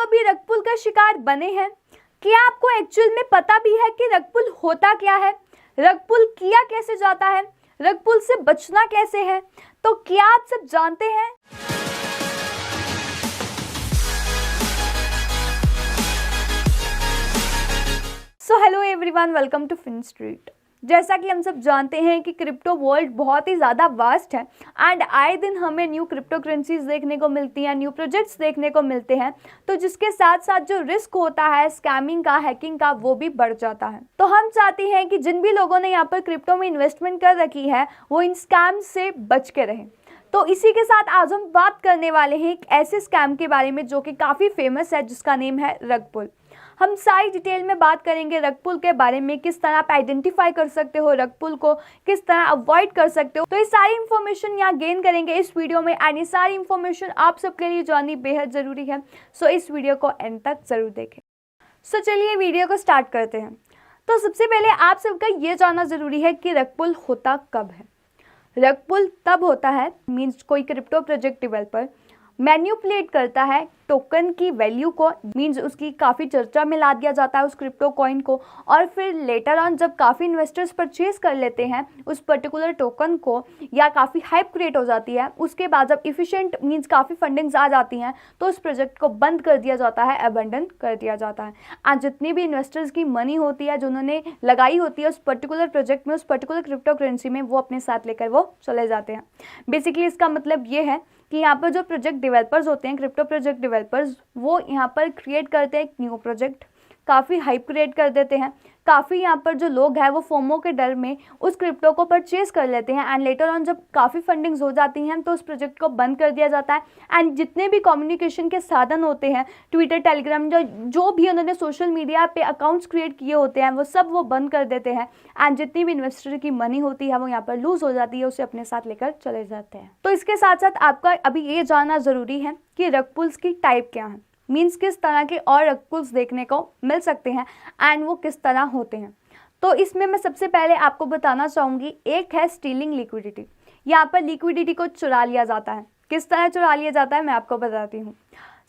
कभी रग पुल का शिकार बने हैं? क्या आपको एक्चुअल में पता भी है कि रग पुल होता क्या है? रग पुल किया कैसे जाता है? रग पुल से बचना कैसे है? तो क्या आप सब जानते हैं? So hello everyone, welcome to Fin Street. जैसा कि हम सब जानते हैं कि क्रिप्टो वर्ल्ड बहुत ही ज़्यादा वास्ट है एंड आए दिन हमें न्यू क्रिप्टो करेंसीज देखने को मिलती हैं, न्यू प्रोजेक्ट्स देखने को मिलते हैं। तो जिसके साथ साथ जो रिस्क होता है स्कैमिंग का, हैकिंग का, वो भी बढ़ जाता है। तो हम चाहते हैं कि जिन भी लोगों ने यहाँ पर क्रिप्टो में इन्वेस्टमेंट कर रखी है वो इन स्कैम से बच के रहें। तो इसी के साथ आज हम बात करने वाले हैं एक ऐसे स्कैम के बारे में जो कि काफ़ी फेमस है, जिसका नेम है रग पुल। हम सारी डिटेल में बात करेंगे रग पुल के बारे में, किस तरह आप आइडेंटिफाई कर सकते हो रग पुल को, किस तरह अवॉइड कर सकते हो। तो ये सारी इन्फॉर्मेशन यहाँ गेन करेंगे इस वीडियो में एंड ये सारी इन्फॉर्मेशन आप सबके लिए जाननी बेहद ज़रूरी है। सो इस वीडियो को एंड तक ज़रूर देखें। सो चलिए वीडियो को स्टार्ट करते हैं। तो सबसे पहले आप सबका ये जानना ज़रूरी है कि रग पुल होता कब है। रग पुल तब होता है मीन्स कोई क्रिप्टो प्रोजेक्ट डेवलपर मैन्युपुलेट करता है टोकन की वैल्यू को, मीन्स उसकी काफ़ी चर्चा में ला दिया जाता है उस क्रिप्टो कॉइन को, और फिर लेटर ऑन जब काफ़ी इन्वेस्टर्स परचेज कर लेते हैं उस पर्टिकुलर टोकन को या काफ़ी हाइप क्रिएट हो जाती है, उसके बाद जब इफिशिएंट मीन्स काफ़ी फंडिंग्स आ जाती हैं तो उस प्रोजेक्ट को बंद कर दिया जाता है, अबंडन कर दिया जाता है। एंड जितनी भी इन्वेस्टर्स की मनी होती है जो उन्होंने लगाई होती है उस पर्टिकुलर प्रोजेक्ट में, उस पर्टिकुलर क्रिप्टो करेंसी में, वो अपने साथ लेकर वो चले जाते हैं। बेसिकली इसका मतलब ये है कि यहाँ पर जो प्रोजेक्ट डेवलपर्स होते हैं, क्रिप्टो प्रोजेक्ट डेवलपर्स, वो यहाँ पर क्रिएट करते हैं एक न्यू प्रोजेक्ट, काफ़ी हाइप क्रिएट कर देते हैं। काफ़ी यहाँ पर जो लोग हैं वो फोमो के डर में उस क्रिप्टो को परचेज कर लेते हैं एंड लेटर ऑन जब काफ़ी फंडिंग्स हो जाती हैं तो उस प्रोजेक्ट को बंद कर दिया जाता है। एंड जितने भी कम्युनिकेशन के साधन होते हैं, ट्विटर, टेलीग्राम, जो भी उन्होंने सोशल मीडिया पे अकाउंट्स क्रिएट किए होते हैं, वो सब वो बंद कर देते हैं एंड जितनी भी इन्वेस्टर की मनी होती है वो यहाँ पर लूज हो जाती है, उसे अपने साथ लेकर चले जाते हैं। तो इसके साथ साथ आपका अभी ये जानना ज़रूरी है कि रग पुल्स की टाइप क्या है, मीन्स किस तरह के और रग पुल्स देखने को मिल सकते हैं एंड वो किस तरह होते हैं। तो इसमें मैं सबसे पहले आपको बताना चाहूँगी, एक है स्टीलिंग लिक्विडिटी। यहाँ पर लिक्विडिटी को चुरा लिया जाता है। किस तरह चुरा लिया जाता है मैं आपको बताती हूँ।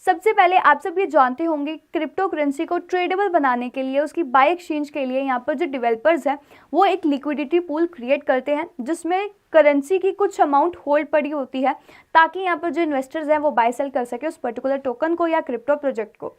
सबसे पहले आप सब ये जानते होंगे क्रिप्टो करेंसी को ट्रेडेबल बनाने के लिए, उसकी बाय एक्सचेंज के लिए यहाँ पर जो डेवलपर्स हैं वो एक लिक्विडिटी पूल क्रिएट करते हैं जिसमें करेंसी की कुछ अमाउंट होल्ड पड़ी होती है ताकि यहाँ पर जो इन्वेस्टर्स हैं वो बाय सेल कर सके उस पर्टिकुलर टोकन को या क्रिप्टो प्रोजेक्ट को।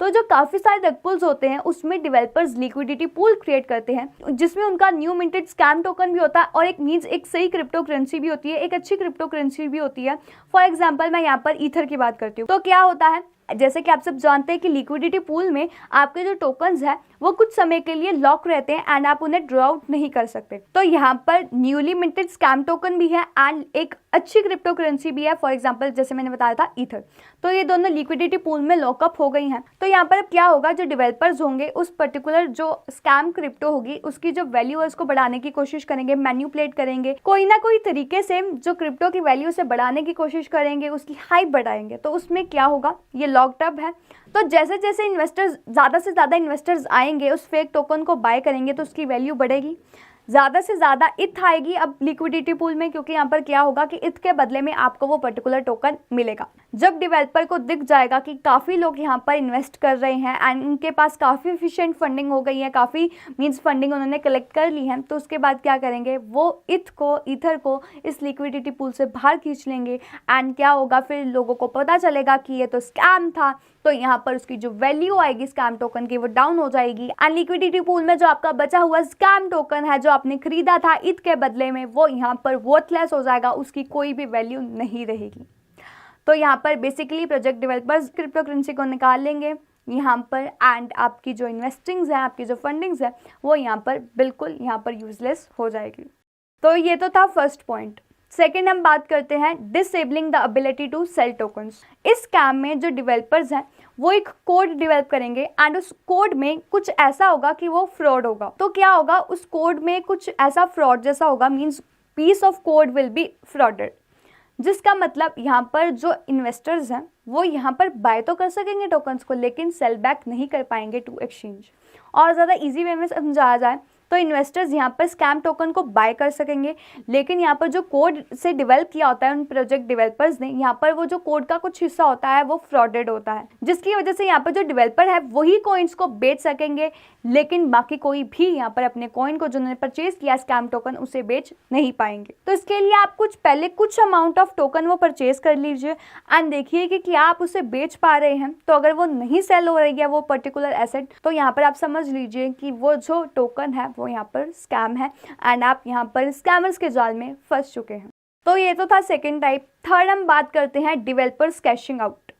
तो जो काफ़ी सारे रग पुल्स होते हैं उसमें डेवलपर्स लिक्विडिटी पूल क्रिएट करते हैं जिसमें उनका न्यू मिंटेड स्कैम टोकन भी होता है और एक मीन्स एक सही क्रिप्टो करेंसी भी होती है, एक अच्छी क्रिप्टो करेंसी भी होती है। फॉर एग्जांपल मैं यहाँ पर ईथर की बात करती हूँ। तो क्या होता है, जैसे कि आप सब जानते हैं कि लिक्विडिटी पूल में आपके जो टोकन्स हैं वो कुछ समय के लिए लॉक रहते हैं एंड आप उन्हें ड्रॉ आउट नहीं कर सकते। तो यहाँ पर न्यूली मिंटेड स्कैम टोकन भी है एंड एक अच्छी क्रिप्टो करेंसी भी है, फॉर एग्जांपल जैसे मैंने बताया था ईथर। तो ये दोनों लिक्विडिटी पूल में लॉकअप हो गई हैं। तो यहाँ पर क्या होगा, जो डेवलपर्स होंगे उस पर्टिकुलर जो स्कैम क्रिप्टो होगी उसकी जो वैल्यू है उसको बढ़ाने की कोशिश करेंगे, मैन्युपुलेट करेंगे, कोई ना कोई तरीके से जो क्रिप्टो की वैल्यू से बढ़ाने की कोशिश करेंगे, उसकी हाइप बढ़ाएंगे। तो उसमें क्या होगा, ये लॉक्ड अप है। तो जैसे जैसे इन्वेस्टर्स, ज़्यादा से ज़्यादा इन्वेस्टर्स आएंगे उस फेक टोकन को बाय करेंगे तो उसकी वैल्यू बढ़ेगी, ज़्यादा से ज़्यादा इथ आएगी अब लिक्विडिटी पूल में, क्योंकि यहाँ पर क्या होगा कि इथ के बदले में आपको वो पर्टिकुलर टोकन मिलेगा। जब डेवलपर को दिख जाएगा कि काफ़ी लोग यहाँ पर इन्वेस्ट कर रहे हैं एंड उनके पास काफ़ी एफिशिएंट फंडिंग हो गई है, काफ़ी मीन्स फंडिंग उन्होंने कलेक्ट कर ली है, तो उसके बाद क्या करेंगे, वो इथ को, ईथर को इस लिक्विडिटी पूल से बाहर खींच लेंगे एंड क्या होगा, फिर लोगों को पता चलेगा कि ये तो स्कैम था। तो यहाँ पर उसकी जो वैल्यू आएगी स्कैम टोकन की वो डाउन हो जाएगी एंड लिक्विडिटी पूल में जो आपका बचा हुआ स्कैम टोकन है जो आपने खरीदा था ईथ के बदले में, वो यहाँ पर वर्थलेस हो जाएगा, उसकी कोई भी वैल्यू नहीं रहेगी। तो यहाँ पर basically project developers crypto currency को निकाल लेंगे यहाँ पर एंड आपकी जो इन्वेस्टिंग्स है, आपकी जो फंडिंग्स है वो यहाँ पर बिल्कुल यहाँ पर यूजलेस हो जाएगी। तो ये तो था फर्स्ट पॉइंट। सेकेंड हम बात करते हैं disabling the ability to sell tokens. इस स्कैम में जो डेवलपर्स हैं वो एक कोड डेवलप करेंगे एंड उस कोड में कुछ ऐसा होगा कि वो फ्रॉड होगा। तो क्या होगा, उस कोड में कुछ ऐसा फ्रॉड जैसा होगा, means piece of code will be frauded, जिसका मतलब यहाँ पर जो इन्वेस्टर्स हैं वो यहाँ पर बाय तो कर सकेंगे टोकन्स को लेकिन सेल बैक नहीं कर पाएंगे टू एक्सचेंज। और ज़्यादा इजी वे में समझाया जाए तो इन्वेस्टर्स यहाँ पर स्कैम टोकन को बाय कर सकेंगे। लेकिन यहाँ पर जो कोड से डेवलप किया होता है उन प्रोजेक्ट डेवलपर्स ने, यहाँ पर वो जो कोड का कुछ हिस्सा होता है वो फ्रॉडेड होता है, जिसकी वजह से यहाँ पर जो डेवलपर है वही कॉइन्स को बेच सकेंगे, लेकिन बाकी कोई भी यहाँ पर अपने कॉइन को जिन्होंने परचेज किया स्कैम टोकन उसे बेच नहीं पाएंगे। तो इसके लिए आप पहले कुछ अमाउंट ऑफ टोकन वो परचेज कर लीजिए एंड देखिए कि क्या आप उसे बेच पा रहे हैं। तो अगर वो नहीं सेल हो रही है वो पर्टिकुलर एसेट, तो यहाँ पर आप समझ लीजिए कि वो जो टोकन है वो यहाँ पर स्कैम है एंड आप यहाँ पर स्कैमर्स के जाल में फंस चुके हैं। तो ये तो था सेकेंड टाइप। थर्ड हम बात करते हैं developers caching out.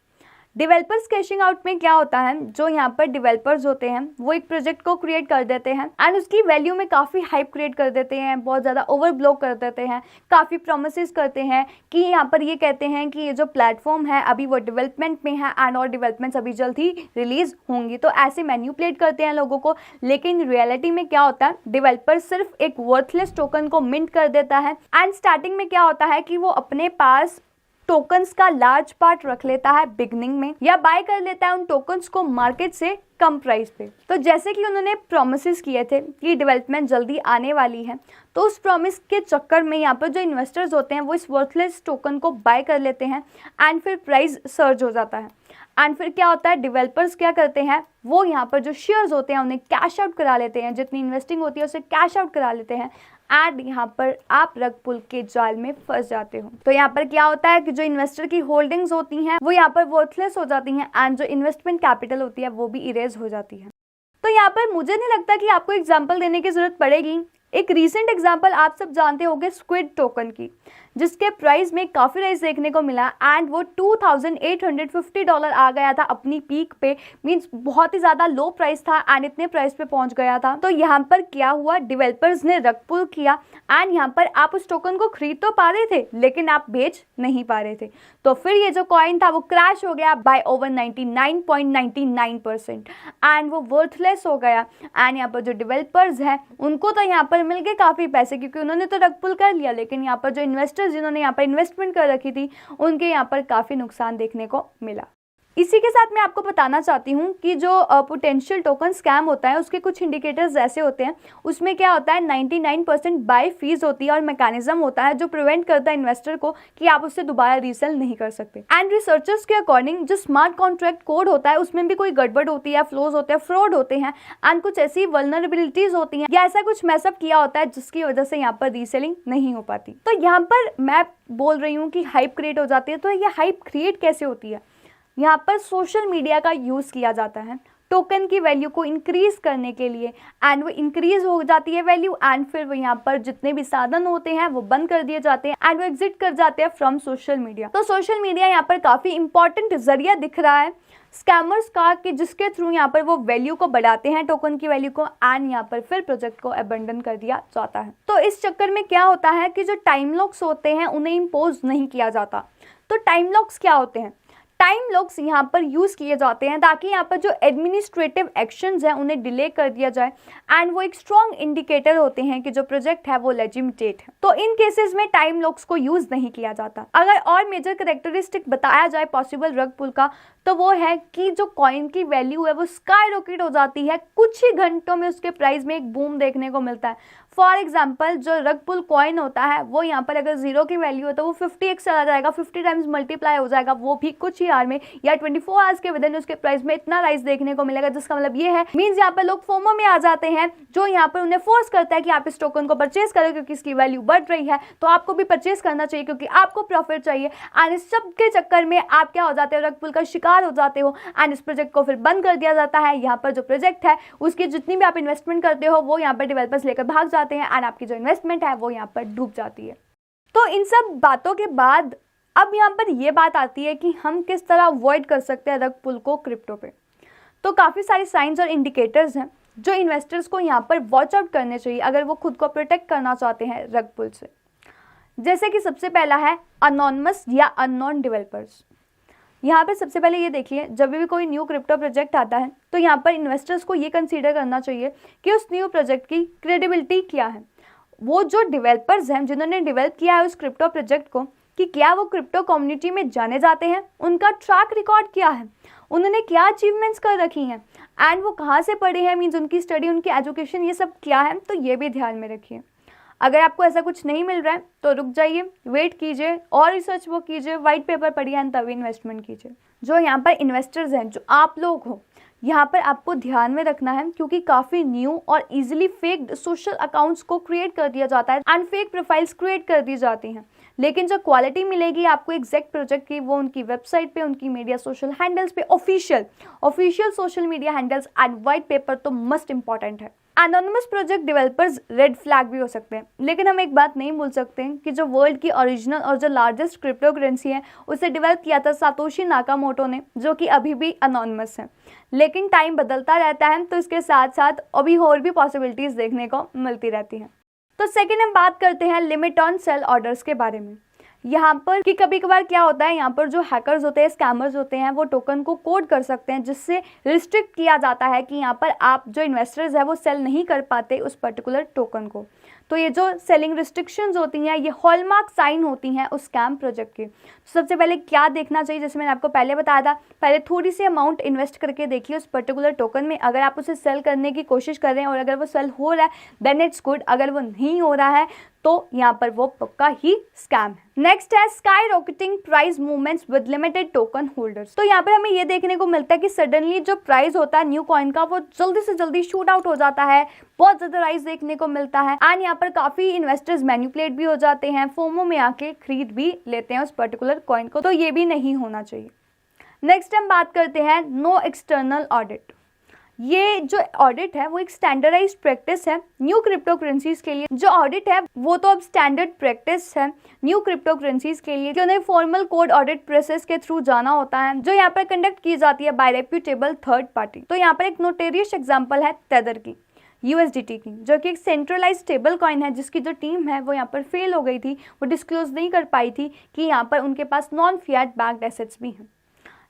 Developers caching out में क्या होता है, जो यहाँ पर डेवलपर्स होते हैं वो एक प्रोजेक्ट को क्रिएट कर देते हैं एंड उसकी वैल्यू में काफ़ी हाइप क्रिएट कर देते हैं, बहुत ज़्यादा ओवरब्लो कर देते हैं, काफ़ी प्रोमिसेस करते हैं कि यहाँ पर ये कहते हैं कि ये जो प्लेटफॉर्म है अभी वो डेवलपमेंट में है एंड और डेवलपमेंट्स अभी जल्द ही रिलीज होंगी। तो ऐसे मैन्युपुलेट करते हैं लोगों को, लेकिन रियलिटी में क्या होता है, डेवलपर सिर्फ एक वर्थलेस टोकन को मिंट कर देता है एंड स्टार्टिंग में क्या होता है कि वो अपने पास टोकन्स का लार्ज पार्ट रख लेता है बिगनिंग में, या बाय कर लेता है उन टोकन्स को मार्केट से कम प्राइस पे। तो जैसे कि उन्होंने प्रोमिसेस किए थे कि डेवलपमेंट जल्दी आने वाली है, तो उस प्रॉमिस के चक्कर में यहाँ पर जो इन्वेस्टर्स होते हैं वो इस वर्थलेस टोकन को बाय कर लेते हैं एंड फिर प्राइस सर्ज हो जाता है। एंड फिर क्या होता है, डेवलपर्स क्या करते हैं, वो यहाँ पर जो शेयर्स होते हैं उन्हें कैश आउट करा लेते हैं, जितनी इन्वेस्टिंग होती है उसे कैश आउट करा लेते हैं एंड यहाँ पर आप रग पुल के जाल में फंस जाते हो। तो यहाँ पर क्या होता है कि जो इन्वेस्टर की होल्डिंग्स होती हैं वो यहाँ पर वर्थलेस हो जाती हैं एंड जो इन्वेस्टमेंट कैपिटल होती है वो भी इरेज हो जाती है। तो यहाँ पर मुझे नहीं लगता कि आपको एग्जाम्पल देने की जरूरत पड़ेगी। एक रीसेंट एग्जाम्पल आप सब जानते होंगे स्क्विड टोकन की, जिसके प्राइस में काफ़ी राइज देखने को मिला एंड वो $2,850 आ गया था अपनी पीक पे। मींस बहुत ही ज़्यादा लो प्राइस था एंड इतने प्राइस पे पहुंच गया था। तो यहाँ पर क्या हुआ, डेवलपर्स ने रग पुल किया एंड यहाँ पर आप उस टोकन को खरीद तो पा रहे थे लेकिन आप बेच नहीं पा रहे थे। तो फिर ये जो कॉइन था वो क्रैश हो गया बाय ओवर 99.99% एंड वो वर्थलेस हो गया। एंड यहाँ पर जो डेवलपर्स हैं उनको तो यहाँ पर मिल गए काफ़ी पैसे, क्योंकि उन्होंने तो रग पुल कर लिया, लेकिन यहाँ पर जो इन्वेस्टर्स जिन्होंने यहाँ पर इन्वेस्टमेंट कर रखी थी उनके यहाँ पर काफ़ी नुकसान देखने को मिला। इसी के साथ मैं आपको बताना चाहती हूँ कि जो पोटेंशियल टोकन स्कैम होता है उसके कुछ इंडिकेटर्स ऐसे होते हैं। उसमें क्या होता है, 99% बाय फीस होती है और मैकेनिज्म होता है जो प्रिवेंट करता है इन्वेस्टर को कि आप उससे दोबारा रीसेल नहीं कर सकते। एंड रिसर्चर्स के अकॉर्डिंग जो स्मार्ट कॉन्ट्रैक्ट कोड होता है उसमें भी कोई गड़बड़ होती है, फ्लोज होते हैं, फ्रॉड होते हैं एंड कुछ ऐसी वल्नरेबिलिटीज होती हैं या ऐसा कुछ मैसअप किया होता है जिसकी वजह से यहाँ पर रीसेलिंग नहीं हो पाती। तो यहाँ पर मैं बोल रही हूँ कि हाइप क्रिएट हो जाती है। तो ये हाइप क्रिएट कैसे होती है, यहाँ पर सोशल मीडिया का यूज़ किया जाता है टोकन की वैल्यू को इंक्रीज करने के लिए एंड वो इंक्रीज हो जाती है वैल्यू एंड फिर वो यहाँ पर जितने भी साधन होते हैं वो बंद कर दिए जाते हैं एंड वो एग्जिट कर जाते हैं फ्रॉम सोशल मीडिया। तो सोशल मीडिया यहाँ पर काफ़ी इंपॉर्टेंट जरिया दिख रहा है स्कैमर्स का कि जिसके थ्रू यहाँ पर वो वैल्यू को बढ़ाते हैं टोकन की वैल्यू को एंड यहाँ पर फिर प्रोजेक्ट को अबंडन कर दिया जाता है। तो इस चक्कर में क्या होता है कि जो टाइम लॉक्स होते हैं उन्हें इम्पोज नहीं किया जाता। तो टाइम लॉक्स क्या होते हैं, टाइम लॉक्स यहाँ पर यूज़ किए जाते हैं ताकि यहाँ पर जो एडमिनिस्ट्रेटिव एक्शंस हैं उन्हें डिले कर दिया जाए एंड वो एक स्ट्रॉन्ग इंडिकेटर होते हैं कि जो प्रोजेक्ट है वो लेजिटिमेट है। तो इन केसेस में टाइम लॉक्स को यूज़ नहीं किया जाता। अगर और मेजर कैरेक्टरिस्टिक बताया जाए पॉसिबल रग पुल का, तो वो है कि जो कॉइन की वैल्यू है वो स्काई रॉकेट हो जाती है, कुछ ही घंटों में उसके प्राइस में एक बूम देखने को मिलता है। फॉर एग्जाम्पल जो रग पुल कॉइन होता है वो यहाँ पर अगर 0 की वैल्यू है तो वो 50x चला जाएगा, 50 टाइम्स मल्टीप्लाई हो जाएगा, वो भी कुछ ही आवर में या 24 आवर्स के विदिन उसके प्राइस में इतना राइज देखने को मिलेगा। जिसका मतलब ये है मींस यहाँ पर लोग फोमो में आ जाते हैं जो यहाँ पर उन्हें फोर्स करता है कि आप इस टोकन को परचेज करो क्योंकि इसकी वैल्यू बढ़ रही है, तो आपको भी परचेज करना चाहिए क्योंकि आपको प्रॉफिट चाहिए। एंड इस सब के चक्कर में आप क्या हो जाते हो, रग पुल का शिकार हो जाते हो एंड इस प्रोजेक्ट को फिर बंद कर दिया जाता है। यहाँ पर जो प्रोजेक्ट है उसकी जितनी भी आप इन्वेस्टमेंट करते हो वो यहाँ पर डेवलपर्स लेकर भाग जाते हैं एंड आपकी जो इन्वेस्टमेंट है वो यहाँ पर डूब जाती है। तो इन सब बातों के बाद अब यहाँ पर ये बात आती है कि हम किस तरह अवॉइड कर सकते हैं रग पुल को क्रिप्टो पे। तो काफ़ी सारे साइंस और इंडिकेटर्स हैं जो इन्वेस्टर्स को यहाँ पर वॉच आउट करने चाहिए अगर वो खुद को प्रोटेक्ट करना चाहते हैं रग पुल से। जैसे कि सबसे पहला है अनोनिमस या अननोन डेवलपर्स। यहाँ पर सबसे पहले ये देखिए, जब भी कोई न्यू क्रिप्टो प्रोजेक्ट आता है तो यहाँ पर इन्वेस्टर्स को ये कंसीडर करना चाहिए कि उस न्यू प्रोजेक्ट की क्रेडिबिलिटी क्या है। वो जो डेवलपर्स हैं जिन्होंने डेवलप किया है उस क्रिप्टो प्रोजेक्ट को, कि क्या वो क्रिप्टो कम्युनिटी में जाने जाते हैं, उनका ट्रैक रिकॉर्ड क्या है, उन्होंने क्या अचीवमेंट्स कर रखी हैं एंड वो कहाँ से पढ़े हैं, मीन्स उनकी स्टडी, उनकी एजुकेशन, ये सब क्या है, तो ये भी ध्यान में रखिए। अगर आपको ऐसा कुछ नहीं मिल रहा है तो रुक जाइए, वेट कीजिए और रिसर्च वो कीजिए, वाइट पेपर पढ़िए एंड तभी इन्वेस्टमेंट कीजिए। जो यहाँ पर इन्वेस्टर्स हैं, जो आप लोग हो, यहाँ पर आपको ध्यान में रखना है क्योंकि काफ़ी न्यू और इजीली फेक सोशल अकाउंट्स को क्रिएट कर दिया जाता है एंड फेक प्रोफाइल्स क्रिएट कर दी जाती हैं, लेकिन जो क्वालिटी मिलेगी आपको एग्जैक्ट प्रोजेक्ट की वो उनकी वेबसाइट पे, उनकी मीडिया सोशल हैंडल्स पे, official social media handles and white paper तो मस्ट इंपॉर्टेंट है। Anonymous project developers red flag भी हो सकते हैं, लेकिन हम एक बात नहीं भूल सकते हैं कि जो वर्ल्ड की ओरिजिनल और जो लार्जेस्ट क्रिप्टो करेंसी है उसे डेवलप किया था सातोशी नाकामोटो ने, जो कि अभी भी अनोनिमस है, लेकिन टाइम बदलता रहता है तो इसके साथ साथ अभी और भी पॉसिबिलिटीज देखने को मिलती रहती हैं। तो सेकेंड हम बात करते हैं लिमिट ऑन सेल ऑर्डर्स के बारे में। यहाँ पर कि कभी कभार क्या होता है, यहाँ पर जो हैकर्स होते हैं, स्कैमर्स होते हैं, वो टोकन को कोड कर सकते हैं जिससे रिस्ट्रिक्ट किया जाता है कि यहाँ पर आप जो इन्वेस्टर्स है वो सेल नहीं कर पाते उस पर्टिकुलर टोकन को। तो ये जो सेलिंग रिस्ट्रिक्शंस होती हैं ये हॉलमार्क साइन होती हैं उस स्कैम प्रोजेक्ट की। तो सबसे पहले क्या देखना चाहिए, जैसे मैंने आपको पहले बताया था, पहले थोड़ी सी अमाउंट इन्वेस्ट करके देखिए उस पर्टिकुलर टोकन में। अगर आप उसे सेल करने की कोशिश कर रहे हैं और अगर वो सेल हो रहा है देन इट्स गुड, अगर वो नहीं हो रहा है तो यहाँ पर वो पक्का ही स्कैम है। नेक्स्ट है sky rocketing price movements with limited token holders. तो यहाँ पर हमें ये देखने को मिलता है कि सडनली जो प्राइस होता है न्यू कॉइन का वो जल्दी से जल्दी शूट आउट हो जाता है, बहुत ज्यादा राइज देखने को मिलता है एंड यहाँ पर काफी इन्वेस्टर्स मैनिपुलेट भी हो जाते हैं, फोमो में आके खरीद भी लेते हैं उस पर्टिकुलर कॉइन को, तो ये भी नहीं होना चाहिए। नेक्स्ट हम बात करते हैं नो एक्सटर्नल ऑडिट। ये जो ऑडिट है वो एक स्टैंडर्डाइज्ड प्रैक्टिस है न्यू क्रिप्टो करेंसीज के लिए। जो ऑडिट है वो तो अब स्टैंडर्ड प्रैक्टिस है न्यू क्रिप्टो करेंसीज के लिए कि उन्हें फॉर्मल कोड ऑडिट प्रोसेस के थ्रू जाना होता है, जो यहाँ पर कंडक्ट की जाती है बाय रेप्यूटेबल थर्ड पार्टी। तो यहाँ पर एक नोटेरियस एग्जाम्पल है तेदर की, USDT की, जो कि एक सेंट्रलाइज स्टेबल कॉइन है जिसकी जो टीम है वो यहाँ पर फेल हो गई थी, वो डिस्क्लोज नहीं कर पाई थी कि यहाँ पर उनके पास नॉन फिएट बैक्ड एसेट्स भी हैं।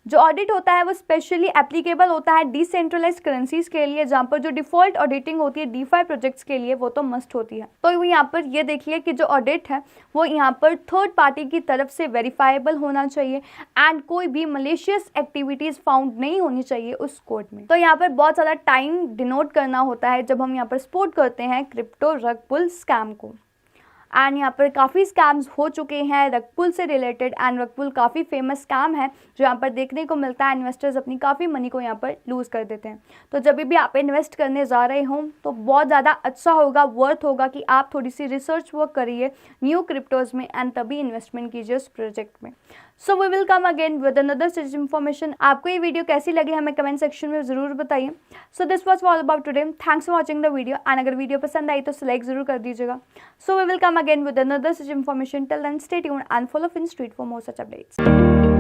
जो ऑडिट होता है वो स्पेशली एप्लीकेबल होता है डिसेंट्रलाइज्ड करेंसीज के लिए, जहाँ पर जो डिफॉल्ट ऑडिटिंग होती है डीफाई प्रोजेक्ट्स के लिए वो तो मस्ट होती है। तो यहाँ पर ये देखिए कि जो ऑडिट है वो यहाँ पर थर्ड पार्टी की तरफ से वेरीफाइबल होना चाहिए एंड कोई भी मलेशियस एक्टिविटीज फाउंड नहीं होनी चाहिए उस कोड में। तो यहाँ पर बहुत ज़्यादा टाइम डिनोट करना होता है जब हम यहाँ पर सपोर्ट करते हैं क्रिप्टो रग पुल स्कैम को। एंड यहाँ पर काफ़ी स्कैम्स हो चुके हैं रग पुल से रिलेटेड एंड रग पुल काफ़ी फेमस स्कैम है जो यहाँ पर देखने को मिलता है। इन्वेस्टर्स अपनी काफ़ी मनी को यहाँ पर लूज़ कर देते हैं। तो जब भी आप इन्वेस्ट करने जा रहे हों तो बहुत ज़्यादा अच्छा होगा, वर्थ होगा कि आप थोड़ी सी रिसर्च वर्क करिए न्यू क्रिप्टोज़ में एंड तभी इन्वेस्टमेंट कीजिए उस प्रोजेक्ट में। So we will come again with another such information. आपको ये वीडियो कैसी लगी हमें कमेंट सेक्शन में ज़रूर बताइए। So this was all about today, thanks for watching the video and अगर वीडियो पसंद आई तो लाइक ज़रूर कर दीजिएगा। So we will come again with another such information. Till then, stay tuned and follow FinStreet for more such updates.